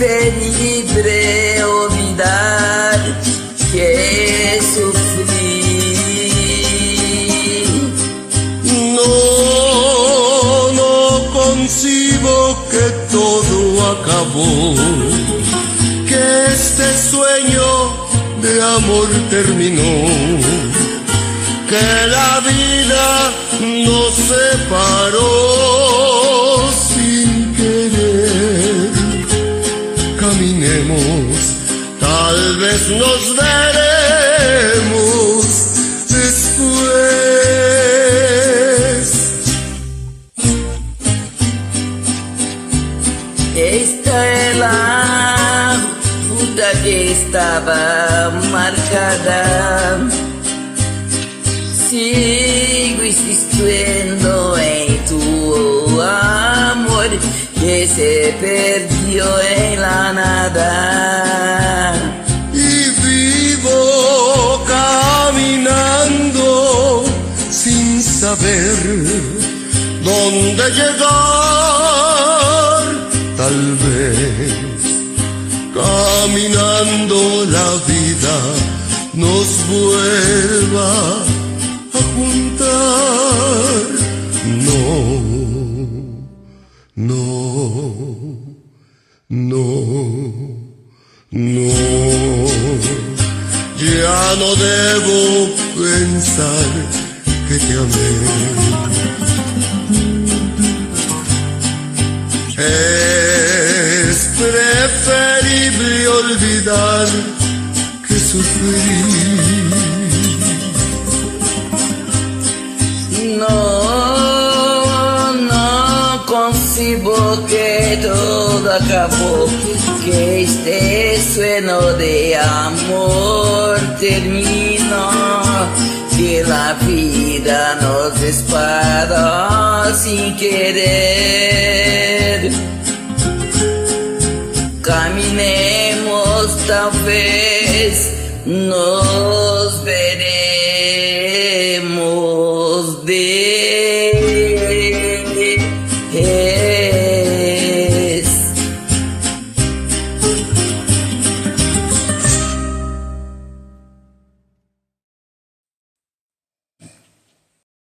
preferible olvidar que sufrí. No concibo que todo acabó, que este sueño de amor terminó, que la vida nos separó sin querer. Caminemos, tal vez nos veremos después. Esta es la ruta que estaba marcada. Sigo insistiendo en tu amor que se perdió en la nada. Y vivo caminando sin saber dónde llegar. Tal vez caminando la vida nos vuelva a juntar. No, ya no debo pensar que te amé. Es preferible olvidar que sufrí. No concibo que todo acabó, que este sueño de amor terminó, que la vida nos disparó sin querer. Caminemos, tal vez nos veremos.